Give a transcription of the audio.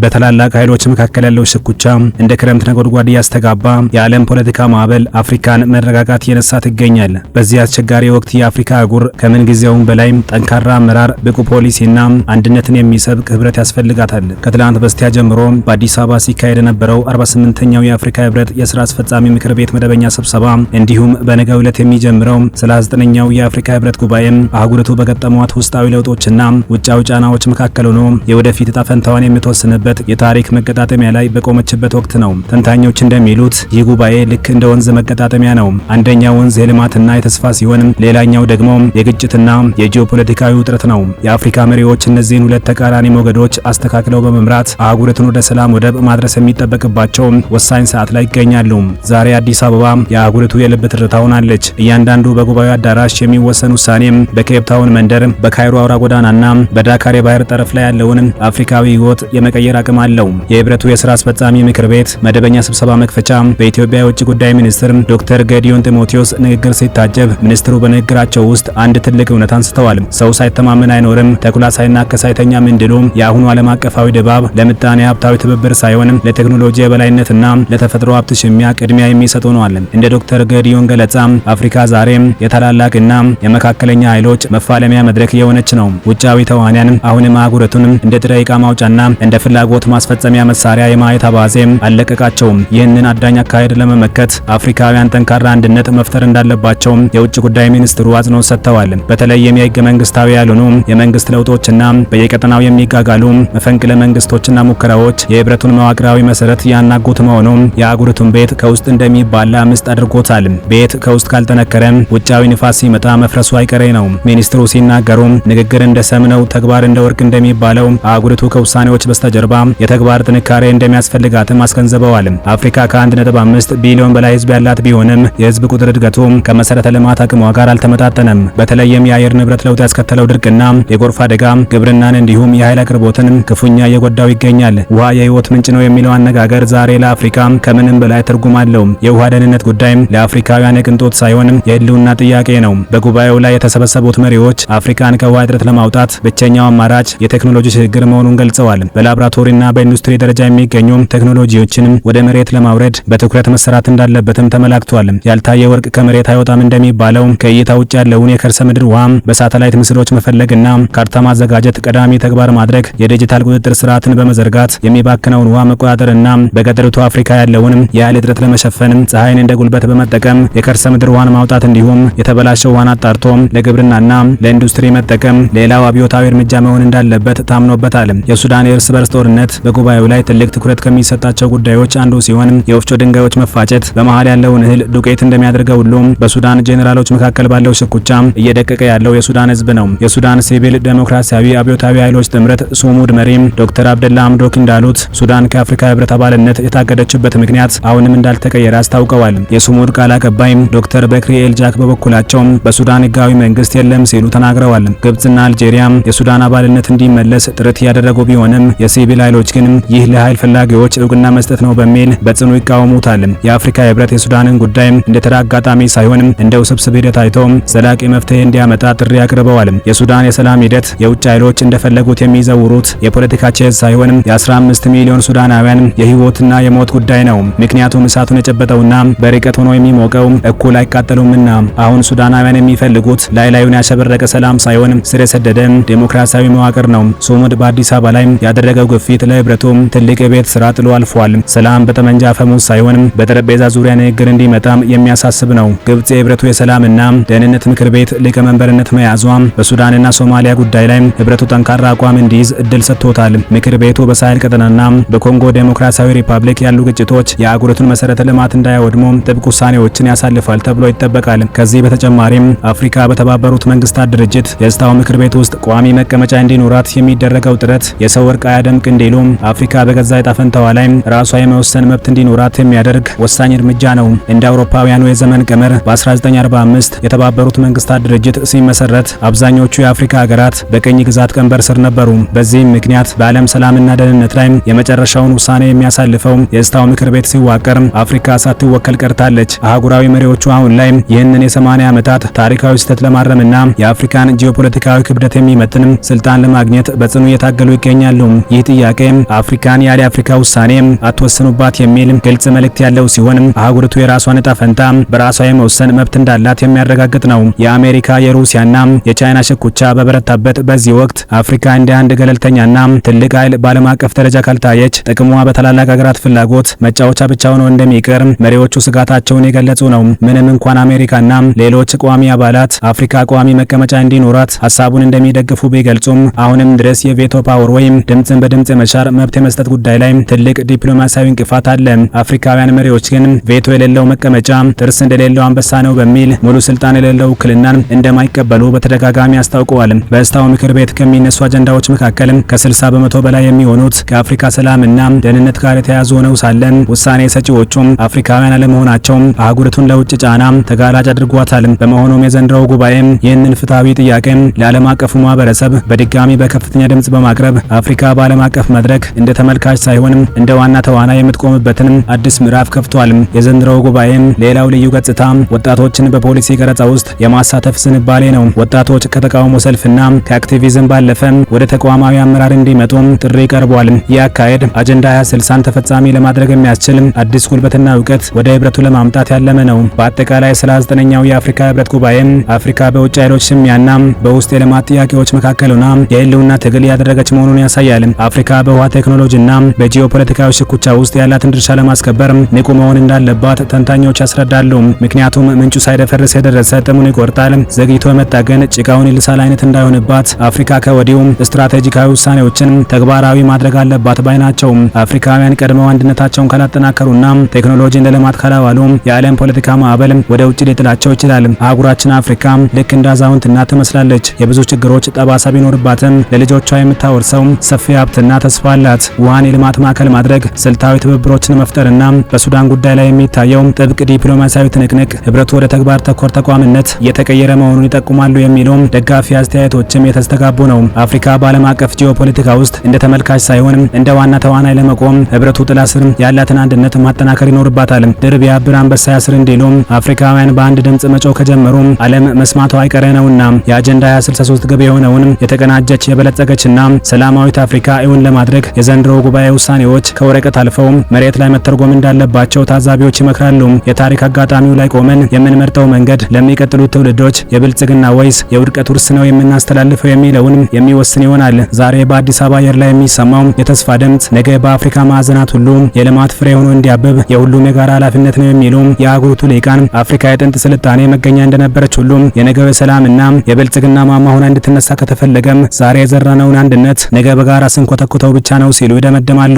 በተላላቅ ኃይሎች መካከል ያለው ሽኩቻ እንደ ክረምት ነጎድጓድ ያስተጋባ የዓለም ፖለቲካ ማዕበል አፍሪካን መረጋጋት የነሳት ይገኛል። በዚህ አስቸጋሪ ወቅት የአፍሪካ አህጉር ከምን ጊዜውም በላይ ጠንካራ አመራር፣ ብቁ ፖሊሲና አንድነትን የሚሰብክ ህብረት ያስፈልጋታል። ከትላንት በስቲያ ጀምሮ በአዲስ አበባ ሲካሄድ የነበረው 48ኛው የአፍሪካ ህብረት የስራ አስፈጻሚ ምክር ቤት መደበኛ ስብሰባ እንዲሁም በነገው ዕለት የሚጀምረው 39ኛው የአፍሪካ ህብረት ጉባኤ አህጉሪቱ በገጠሟት ውስጣዊ ለውጦችና ውጫዊ ጫናዎች መካከል ሆኖ የወደፊት ዕጣ ፈንታዋን የምትወስንበት የታሪክ መገጣጠሚያ ላይ በቆመችበት ወቅት ነው። ተንታኞች እንደሚሉት ይህ ጉባኤ ልክ እንደ ወንዝ መገጣጠሚያ ነው። አንደኛው ወንዝ የልማትና የተስፋ ሲሆን ሌላኛው ደግሞ የግጭትና የጂኦፖለቲካዊ ውጥረት ነው። የአፍሪካ መሪዎች እነዚህን ሁለት ተቃራኒ ሞገዶች አስተካክለው በመምራት አህጉሪቱን ወደ ሰላም ወደብ ማድረስ የሚጠበቅባቸው ወሳኝ ሰዓት ላይ ይገኛሉ። ዛሬ አዲስ አበባ የአህጉሪቱ የልብ ትርታ ሆናለች። እያንዳንዱ በጉባኤው አዳራሽ የሚወሰን ውሳኔ በኬፕታውን መንደር፣ በካይሮ አውራ ጎዳናና በዳካር የባህር ጠረፍ ላይ ያለውን አፍሪካዊ ህይወት የመቀየር አቅም አለው። የህብረቱ የስራ አስፈጻሚ ምክር ቤት መደበኛ ስብሰባ መክፈቻ በኢትዮጵያ የውጭ ጉዳይ ሚኒስትር ዶክተር ጌዲዮን ጢሞቴዎስ ንግግር ሲታጀብ ሚኒስትሩ በንግግራቸው ውስጥ አንድ ትልቅ እውነት አንስተዋል። ሰው ሳይተማመን አይኖርም፣ ተኩላ ሳይናከስ አይተኛም እንዲሉ የአሁኑ ዓለም አቀፋዊ ድባብ ለምጣኔ ሀብታዊ ትብብር ሳይሆን ለቴክኖሎጂ የበላይነትና ለተፈጥሮ ሀብት ሽሚያ ቅድሚያ የሚሰጥ ሆኗል። እንደ ዶክተር ጌዲዮን ገለጻ አፍሪካ ዛሬም የታላላቅና የመካከለኛ ኃይሎች መፋለሚያ መድረክ የሆነች ነው። ውጫዊ ተዋንያን አሁንም አህጉሪቱን እንደ ጥሬ ዕቃ ማውጫና እንደ ፍላጎት ማስፈጸሚያ መሳሪያ የማየት አባዜ አልለቀቃቸውም። ይህንን አዳኝ አካሄድ ለመመከት አፍሪካውያን ጠንካራ አንድነት መፍጠር እንዳለባቸው የውጭ ጉዳይ ሚኒስትሩ አጽንኦት ሰጥተዋል። በተለይም የህገ መንግስታዊ ያልሆኑ የመንግስት ለውጦችና በየቀጠናው የሚጋጋሉ መፈንቅለ መንግስቶችና ሙከራዎች የህብረቱን መዋቅራዊ መሰረት ያናጉት መሆኑ የአህጉሪቱን ቤት ከውስጥ እንደሚባላ ምስጥ አድርጎታል። ቤት ከውስጥ ካልጠነከረ ውጫዊ ንፋስ ሲመጣ መፍረሱ አይቀሬ ነው። ሚኒስትሩ ሲናገሩ ንግግር እንደ ሰም ነው፣ ተግባር እንደ ወርቅ እንደሚባለው አህጉሪቱ ከውሳኔዎች በስተጀርባ የተግባር ጥንካሬ እንደሚያስፈልጋትም አስገንዝበዋል። አፍሪካ ከ1.5 ቢሊዮን በላይ ህዝብ ያላት ቢሆንም የህዝብ ቁጥር እድገቱ ከመሰረተ ልማት አቅሟ ጋር አልተመጣጠነም። በተለይም የአየር ንብረት ለውጥ ያስከተለው ድርቅና የጎርፍ አደጋ ግብርናን እንዲሁም የኃይል አቅርቦትን ክፉኛ እየጎዳው ይገኛል። ውሃ የህይወት ምንጭ ነው የሚለው አነጋገር ዛሬ ለአፍሪካ ከምንም በላይ ትርጉም አለው። የውሃ ደህንነት ጉዳይ ለአፍሪካውያን የቅንጦት ሳይሆን የህልውና ጥያቄ ነው። በጉባኤው ላይ የተሰበሰቡት መሪዎች አፍሪካን ከውሃ እጥረት ለማውጣት ብቸኛው አማራጭ የቴክኖሎጂ ሽግግር መሆኑን ገልጸዋል። በላቦራቶሪና በኢንዱስትሪ ደረጃ የሚገኙ ቴክኖሎጂዎችን ወደ መሬት ለማውረድ በትኩረት መሰራት እንዳለበትም ተመላክቷል። ያልታየ ወርቅ ከመሬት አይወጣም እንደሚባለው ከእይታ ውጭ ያለውን የከርሰ ምድር ውሃ በሳተላይት ምስሎች መፈለግና ካርታ ማዘጋጀት ቀዳሚ ተግባር ማድረግ፣ የዲጂታል ቁጥጥር ስርዓትን በመዘርጋት የሚባክነውን ውሃ መቆጣጠርና በገጠሪቱ አፍሪካ ያለውን የኃይል እጥረት ለመሸፈን ፀሐይን እንደ ጉልበት በመጠቀም የከርሰ ምድር ውሃን ማውጣት እንዲሁም የተበላሸው ውሃን አጣርቶ ለግብርናና ለኢንዱስትሪ መጠቀም ሌላው አብዮታዊ እርምጃ መሆን እንዳለበት ታምኖበታል። የሱዳን የእርስ በርስ ጦርነት በጉባኤው ላይ ትልቅ ትኩረት ከሚሰጣቸው ጉዳዮች አንዱ ሲሆን የወፍጮ ድንጋዮች መፋጨት በመሃል ያለውን እህል ዱቄት እንደሚያደርገው ሁሉ በሱዳን ጄኔራሎች መካከል ባለው ሽኩቻ እየደቀቀ ያለው የሱዳን ህዝብ ነው። የሱዳን ሲቪል ዴሞክራሲያዊ አብዮታዊ ኃይሎች ጥምረት ሱሙድ መሪ ዶክተር አብደላ አምዶክ እንዳሉት ሱዳን ከአፍሪካ ህብረት አባልነት የታገደችበት ምክንያት አሁንም እንዳልተቀየረ አስታውቀዋል። የሱሙድ ቃል አቀባይ ዶክተር በክሪ ኤልጃክ በበኩላቸው በሱዳን ህጋዊ መንግስት የለም ሲሉ ተናግረዋል። ግብጽና አልጄሪያ የሱዳን አባልነት እንዲመለስ ጥረት ያደረጉ ቢሆንም የሲቪል ኃይሎች ግን ይህ ለኃይል ፈላጊዎች እውቅና መስጠት ነው በሚል በጽኑ ይቃወሙታል። የአፍሪካ ህብረት የሱዳንን ጉዳይ እንደ ተራ አጋጣሚ ሳይሆን እንደ ውስብስብ ሂደት አይቶ ዘላቂ መፍትሄ እንዲያመጣ ጥሪ አቅርበዋል። የሱዳን የሰላም ሂደት የውጭ ኃይሎች እንደፈለጉት የሚዘውሩት የፖለቲካ ቼዝ ሳይሆን የ15 ሚሊዮን ሱዳናውያን የህይወትና የሞት ጉዳይ ነው። ምክንያቱም እሳቱን የጨበጠውና በርቀት ሆኖ የሚሞቀው እኩል አይቃጠሉምና። አሁን ሱዳናውያን የሚፈልጉት ላዩን ያሸበረቀ ሰላም ሳይሆን ስር የሰደደ ዴሞክራሲያዊ መዋቅር ነው። ሱሙድ በአዲስ አበባ ላይ ያደረገው ግፊት ለህብረቱ ትልቅ የቤት ስራ ጥሎ አልፏል። ሰላም በጠመንጃ አፈሙዝ ሳይሆን በጠረጴዛ ዙሪያ ንግግር እንዲመጣ የሚያሳስብ ነው። ግብጽ የህብረቱ የሰላምና ደህንነት ምክር ቤት ሊቀመንበርነት መያዟ በሱዳንና ሶማሊያ ጉዳይ ላይ ህብረቱ ጠንካራ አቋም እንዲይዝ እድል ሰጥቶታል። ምክር ቤቱ በሳሄል ቀጠናና በኮንጎ ዴሞክራሲያዊ ሪፐብሊክ ያሉ ግጭቶች የአህጉሪቱን መሰረተ ልማት እንዳያወድሙ ጥብቅ ውሳኔዎችን ያሳልፋል ተብሎ ይጠበቃል። ከዚህ በተጨማሪም አፍሪካ በተባበሩት መንግስታት ድርጅት የጸጥታው ምክር ቤት ውስጥ ቋሚ መቀመጫ እንዲኖራት የሚደረገው ጥረት የሰው ወርቅ አያደምቅ እንዲሉ አፍሪካ በገዛ ዕጣ ፈንታዋ ላይ ራሷ የመወሰን መብት እንዲኖራት የሚያደርግ ወሳኝ እርምጃ ነው። እንደ አውሮፓውያኑ የዘመን ቀመር በ1945 የተባበሩት መንግስታት ድርጅት ሲመሰረት አብዛኞቹ የአፍሪካ ሀገራት በቅኝ ግዛት ቀንበር ስር ነበሩ። በዚህም ምክንያት በዓለም ሰላምና ደህንነት ላይ የመጨረሻውን ውሳኔ የሚያሳልፈው የጸጥታው ምክር ቤት ሲዋቀር አፍሪካ ሳትወከል ቀርታለች። አህጉራዊ መሪዎቹ አሁን ላይ ይህንን የ80 ዓመታት ታሪካዊ ስህተት ለማረምና የአፍሪካን ጂኦፖለቲካዊ ክብደት የሚመጥን ስልጣን ለማግኘት በጽኑ እየታገሉ ይገኛሉ። ይህ ጥያቄ ጥያቄ አፍሪካን ያለ አፍሪካ ውሳኔ አትወስኑባት የሚል ግልጽ መልእክት ያለው ሲሆን አህጉሪቱ የራሷን ዕጣ ፈንታ በራሷ የመወሰን መብት እንዳላት የሚያረጋግጥ ነው። የአሜሪካ የሩሲያና የቻይና ሽኩቻ በበረታበት በዚህ ወቅት አፍሪካ እንደ አንድ ገለልተኛና ትልቅ ኃይል በዓለም አቀፍ ደረጃ ካልታየች ጥቅሟ በታላላቅ ሀገራት ፍላጎት መጫወቻ ብቻ ሆኖ እንደሚቀር መሪዎቹ ስጋታቸውን የገለጹ ነው። ምንም እንኳን አሜሪካና ሌሎች ቋሚ አባላት አፍሪካ ቋሚ መቀመጫ እንዲኖራት ሀሳቡን እንደሚደግፉ ቢገልጹም አሁንም ድረስ የቬቶ ፓወር ወይም ድምጽን በድምጽ የመሻር መብት የመስጠት ጉዳይ ላይ ትልቅ ዲፕሎማሲያዊ እንቅፋት አለ። አፍሪካውያን መሪዎች ግን ቬቶ የሌለው መቀመጫ ጥርስ እንደሌለው አንበሳ ነው በሚል ሙሉ ስልጣን የሌለው ውክልናን እንደማይቀበሉ በተደጋጋሚ አስታውቀዋል። በስታው ምክር ቤት ከሚነሱ አጀንዳዎች መካከል ከ60 በመቶ በላይ የሚሆኑት ከአፍሪካ ሰላምና ደህንነት ጋር የተያያዙ ሆነው ሳለ ውሳኔ ሰጪዎቹም አፍሪካውያን አለመሆናቸው አህጉሪቱን ለውጭ ጫና ተጋላጭ አድርጓታል። በመሆኑም የዘንድሮው ጉባኤ ይህንን ፍትሃዊ ጥያቄ ለዓለም አቀፉ ማህበረሰብ በድጋሚ በከፍተኛ ድምጽ በማቅረብ አፍሪካ በዓለም አቀፍ መድረክ እንደ ተመልካች ሳይሆን እንደ ዋና ተዋናይ የምትቆምበትን አዲስ ምዕራፍ ከፍቷል። የዘንድሮው ጉባኤ ሌላው ልዩ ገጽታ ወጣቶችን በፖሊሲ ቀረጻ ውስጥ የማሳተፍ ዝንባሌ ነው። ወጣቶች ከተቃውሞ ሰልፍና ከአክቲቪዝም ባለፈ ወደ ተቋማዊ አመራር እንዲመጡ ጥሪ ቀርቧል። ይህ አካሄድ አጀንዳ 2060ን ተፈጻሚ ለማድረግ የሚያስችል አዲስ ጉልበትና እውቀት ወደ ህብረቱ ለማምጣት ያለመ ነው። በአጠቃላይ 39ኛው የአፍሪካ ህብረት ጉባኤ አፍሪካ በውጭ ኃይሎች ሽሚያና በውስጥ የልማት ጥያቄዎች መካከል ሆና የህልውና ትግል ያደረገች መሆኑን ያሳያል። አፍሪካ በውሃ ቴክኖሎጂና በጂኦፖለቲካዊ ሽኩቻ ውስጥ ያላትን ድርሻ ለማስከበር ንቁ መሆን እንዳለባት ተንታኞች ያስረዳሉ። ምክንያቱም ምንጩ ሳይደፈርስ የደረሰ ጥሙን ይቆርጣል፣ ዘግይቶ የመጣ ግን ጭቃውን ይልሳል አይነት እንዳይሆንባት አፍሪካ ከወዲሁ ስትራቴጂካዊ ውሳኔዎችን ተግባራዊ ማድረግ አለባት ባይ ናቸው። አፍሪካውያን ቀድመው አንድነታቸውን ካላጠናከሩና ቴክኖሎጂን ለልማት ካላዋሉ የዓለም ፖለቲካ ማዕበል ወደ ውጭ ሊጥላቸው ይችላል። አህጉራችን አፍሪካ ልክ እንደ አዛውንት እናት ትመስላለች። የብዙ ችግሮች ጠባሳ ቢኖርባትም ለልጆቿ የምታወርሰው ሰፊ ሀብትና ተስፋ አላት። ውሃን የልማት ማዕከል ማድረግ፣ ስልታዊ ትብብሮችን መፍጠርና በሱዳን ጉዳይ ላይ የሚታየው ጥብቅ ዲፕሎማሲያዊ ትንቅንቅ ህብረቱ ወደ ተግባር ተኮር ተቋምነት እየተቀየረ መሆኑን ይጠቁማሉ የሚሉ ደጋፊ አስተያየቶችም የተስተጋቡ ነው። አፍሪካ በዓለም አቀፍ ጂኦፖለቲካ ውስጥ እንደ ተመልካች ሳይሆን እንደ ዋና ተዋናይ ለመቆም ህብረቱ ጥላ ስር ያላትን አንድነት ማጠናከር ይኖርባታል። ድር ቢያብር አንበሳ ያስር እንዲሉ አፍሪካውያን በአንድ ድምጽ መጮህ ከጀመሩ ዓለም መስማቷ አይቀሬ ነውና የአጀንዳ 2063 ግብ የሆነውን የተቀናጀች የበለጸገችና ሰላማዊት አፍሪካ እውን ለማድረግ የዘንድሮ ጉባኤ ውሳኔዎች ከወረቀት አልፈው መሬት ላይ መተርጎም እንዳለባቸው ታዛቢዎች ይመክራሉ። የታሪክ አጋጣሚው ላይ ቆመን የምንመርጠው መንገድ ለሚቀጥሉት ትውልዶች የብልጽግና ወይስ የውድቀት ውርስ ነው የምናስተላልፈው የሚለውን የሚወስን ይሆናል። ዛሬ በአዲስ አበባ አየር ላይ የሚሰማው የተስፋ ድምጽ ነገ በአፍሪካ ማዕዘናት ሁሉ የልማት ፍሬ ሆኖ እንዲያብብ የሁሉም የጋራ ኃላፊነት ነው የሚሉ የአህጉሪቱ ሊቃን አፍሪካ የጥንት ስልጣኔ መገኛ እንደነበረች ሁሉ የነገው የሰላምና የብልጽግና ማማ ሆና እንድትነሳ ከተፈለገም ዛሬ የዘራነውን አንድነት ነገ በጋራ ስንኮተኩተው ብቻ ነው ሲሉ ይደመድማሉ።